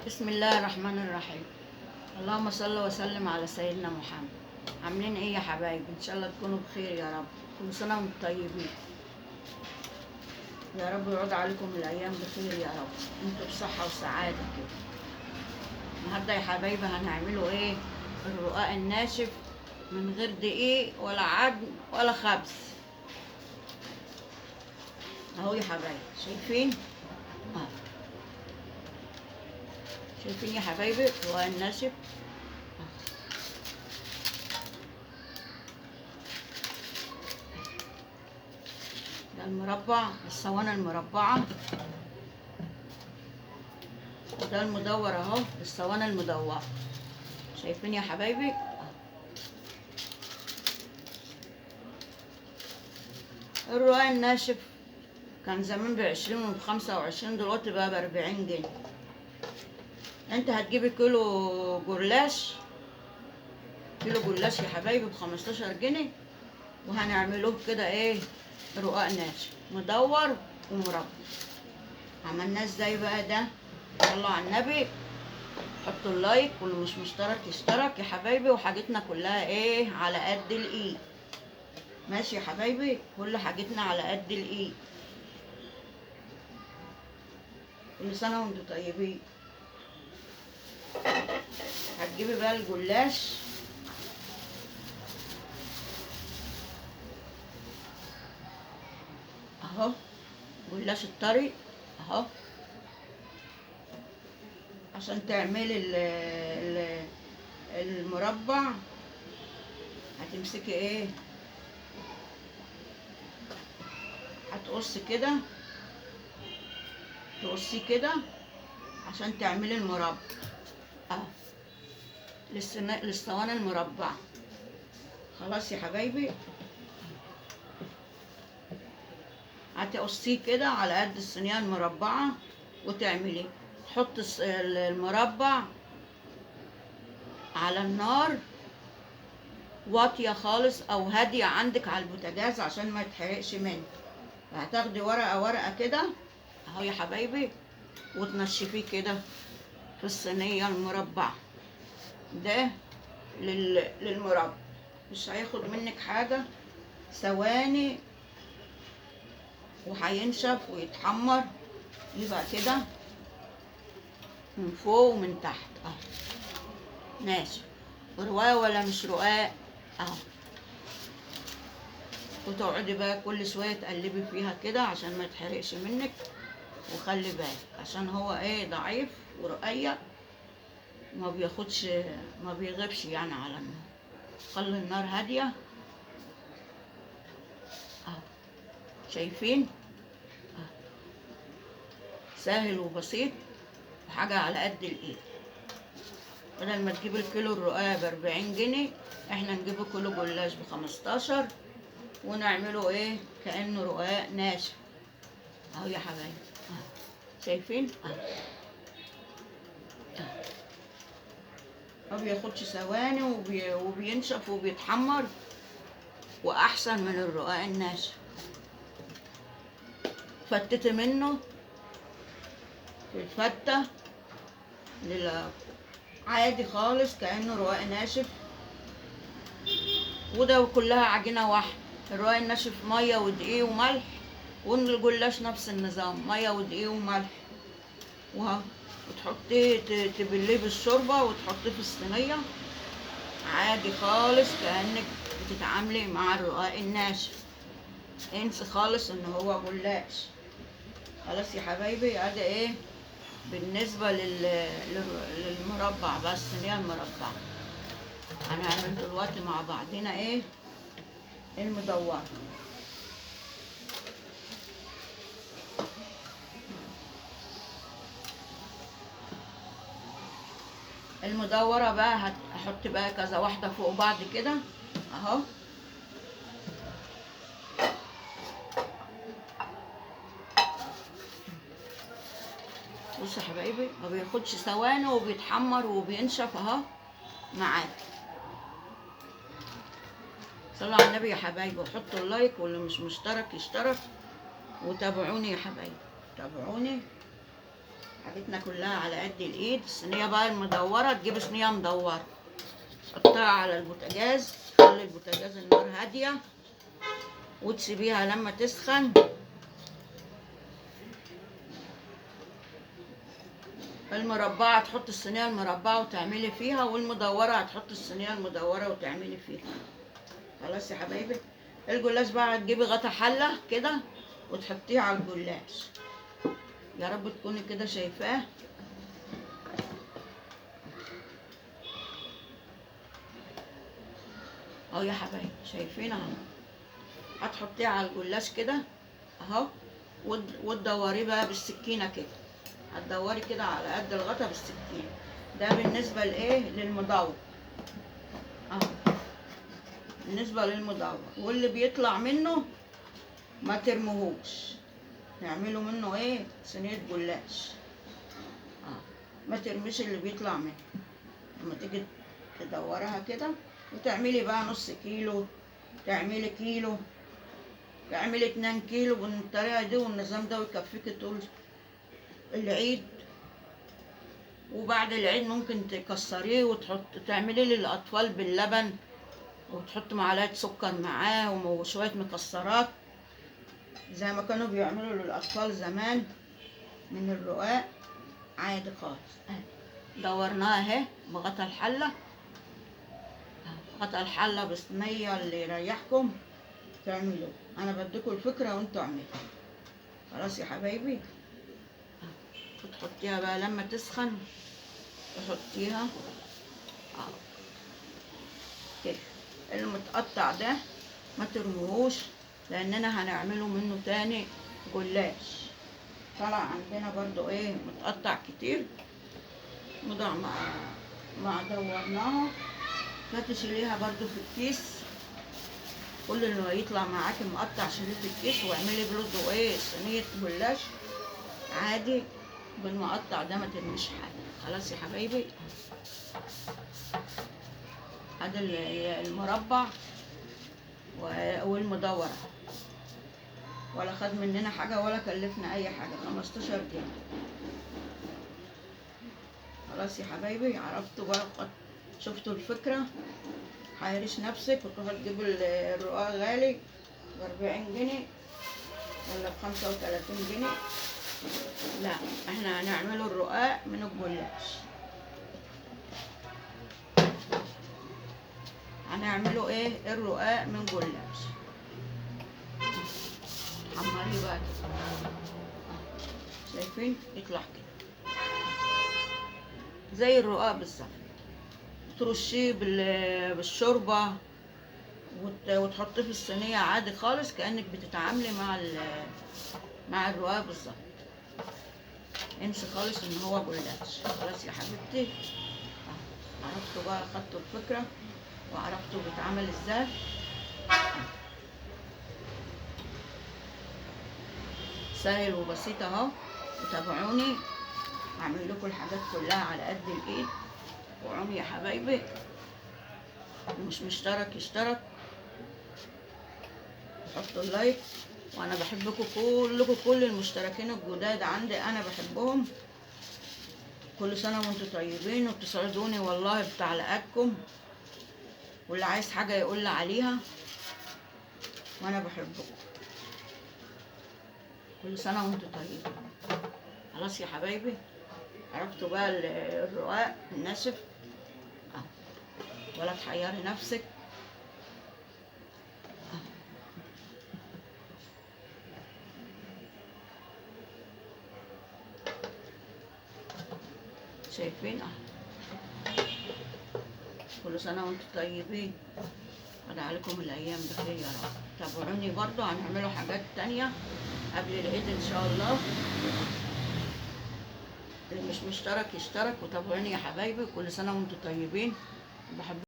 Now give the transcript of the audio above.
بسم الله الرحمن الرحيم. اللهم صل وسلم على سيدنا محمد. عاملين ايه يا حبايبي؟ ان شاء الله تكونوا بخير يا رب. كل سنه وانتم طيبين. يا رب يعود عليكم الايام بخير يا رب، انتوا بصحه وسعاده كده. النهارده يا حبايبي هنعملوا ايه؟ الرقاق الناشف من غير دقيق ولا عجن ولا خبز. اهو يا حبايبي شايفين؟ اه شايفين يا حبايبي الرقاق الناشف؟ ده المربع، الصواني المربعة، وده المدور اهو، الصواني المدورة. شايفين يا حبايبي؟ الرقاق الناشف كان زمان ب20 وب25، دلوقتي بقى ب40 جنيه. انت هتجيبي كيلو جلاش، كيلو جلاش يا حبايبي ب15 جنيه، وهنعملوه كده ايه؟ رقاق ناشف مدور ومربى. عملناه ازاي بقى ده؟ صلوا على النبي، حطوا اللايك، واللي مش مشترك يشترك يا حبايبي. وحاجتنا كلها ايه؟ على قد الايد. ماشي يا حبايبي، كل حاجتنا على قد الايد. كل سنه وانتم طيبين. هتجيبي بقى الجلاش، اهو جلاش الطري اهو. عشان تعملي المربع هتمسكي ايه؟ هتقصي كده، تقصيه كده عشان تعملي المربع اهو، للصواني المربعة. خلاص يا حبايبي، هتقصيه كده على قد الصينية المربعة وتعمليه. تحط المربع على النار واطية خالص او هادية عندك على البوتاجاز عشان ما يتحرقش منك. هتاخدي ورقة ورقة كده اهو يا حبايبي، وتنشفيه كده في الصينية المربعة ده للمربى. مش هياخد منك حاجة، ثواني وهينشف ويتحمر، يبقى كده من فوق ومن تحت اهو ناشف. رقاق ولا مش رقاق اهو. وتقعدي بقى كل شوية تقلبي فيها كده عشان ما يتحرقش منك. وخلي بالك عشان هو ايه؟ ضعيف ورقيق، ما بياخدش، ما بيغيبش يعني على النار. خلي النار هادية اهو. شايفين؟ سهل وبسيط وحاجة على قد الايد. بدل ما تجيب الكيلو الرقاق ب40 جنيه، احنا نجيبه كيلو جلاش ب15، ونعمله ايه؟ كأنه رقاق ناشف اهو يا حبايبي. شايفين؟ ما بياخدش ثواني وبينشف وبيتحمر، واحسن من الرقاق الناشف. فتت منه في الفتة عادي خالص كأنه رقاق ناشف. وده كلها عجينة واحدة. الرقاق الناشف مية ودقيق وملح، والجلاش نفس النظام، مية ودقيق وملح وها. وتحطيه تبليه بالشوربة وتحطيه في الصينية عادي خالص كأنك بتتعاملي مع الرقاق الناشف. انسي خالص ان هو جلاش. خلاص يا حبايبي، ادي ايه بالنسبة للمربع بس، اللي هي المربع. هنعمل دلوقتي مع بعضنا ايه؟ المدور. المدورة بقى هحط بقى كذا واحدة فوق بعض كده اهو. بصوا يا حبايبي، ما بياخدش ثواني وبيتحمر وبينشف اهو معاك. صلوا على النبي يا حبايبي، وحطوا اللايك، واللي مش مشترك يشترك، وتابعوني يا حبايبي، تابعوني حاجتنا كلها على قد الايد. الصينيه بقى المدوره تجيب صينيه مدوره، تحطها على البوتاجاز، تخلي البوتاجاز النار هاديه وتسيبيها لما تسخن. المربعه هتحط الصينيه المربعه وتعملي فيها، والمدوره هتحط الصينيه المدوره وتعملي فيها. خلاص يا حبايبي. الجلاش بقى هتجيبي غطا حله كده وتحطيه على الجلاش. يا رب تكوني كده شايفاه. اهو يا حبايبي شايفين اهو. هتحطيه على الجلاش كده اهو، وتدوريه بقى بالسكينه كده. هتدوري كده على قد الغطا بالسكينه. ده بالنسبه لايه؟ للمدور اهو، بالنسبه للمدور. واللي بيطلع منه ما ترموهوش، نعملوا منه ايه؟ صينيه جلاش. ما ترميش اللي بيطلع منه. لما تيجي تدورها كده وتعملي بقى نص كيلو، تعملي كيلو، تعملي 2 كيلو بالطريقه دي، والنظام ده يكفيكي طول العيد. وبعد العيد ممكن تكسريه تعملي للاطفال باللبن، وتحط معلقه سكر معاه وشويه مكسرات زي ما كانوا بيعملوا للاطفال زمان من الرقاق عادي خالص. دورناها اهي بغطا الحله، غطا الحله بصينيه اللي يريحكم تعملوا. انا بديكم الفكره وانتوا اعملوا. خلاص يا حبايبي. وتحطيها بقى لما تسخن، تحطيها كده. المتقطع ده ما ترموهوش، لاننا هنعمله منه تاني جلاش. طلع عندنا برضو ايه متقطع كتير، وضع مع دورناها. فتشيليها برضو في الكيس. كل اللي هيطلع معاكي مقطع شيليه في الكيس، واعملي برضو ايه صينيه جلاش عادي بالمقطع ده، ما ترميش حاجه. خلاص يا حبايبي. هذا المربع والمدور، ولا خد مننا حاجه ولا كلفنا اي حاجه، 15 جنيه. خلاص يا حبايبي. عرفتوا بقى، شفتوا الفكره. حيريش نفسك وتروحوا تجيبوا الرقاق غالي ب40 جنيه ولا ب35 جنيه. لا، احنا هنعمله الرقاق من الجلاش. هنعمله ايه؟ الرقاق من جلاش. حمريه بقى كده، شايفين؟ يطلع كده زي الرقاق بالظبط. ترشيه بالشوربه وتحطيه في الصينيه عادي خالص، كانك بتتعاملي مع الرقاق بالظبط. انسي خالص ان هو جلاش. خلاص يا حبيبتي. عرفتوا بقى، خدتوا الفكره وعرفتوا بيتعمل ازاي. سهل وبسيط اهو. وتابعوني، هعمل لكم الحاجات كلها على قد الايد. وعوني يا حبايبي. مش مشترك يشترك، حطوا اللايك. وانا بحبكم كلكم، كل المشتركين الجداد عندي انا بحبهم. كل سنه وانتم طيبين، وبتسعدوني والله بتعليقاتكم. واللي عايز حاجه يقول لي عليها، وانا بحبكم. كل سنه وانتم طيبين. خلاص يا حبايبي. عرفتوا بقى الرقاق الناشف، ولا تحيري نفسك. شايفين كل سنه وانتم طيبين. وادعي عليكم الايام بخير يا رب. تابعوني برضو، هنعملوا حاجات تانية قبل العيد ان شاء الله. اللي مش مشترك يشترك، وتابعوني يا حبايبي. كل سنه وانتم طيبين. بحب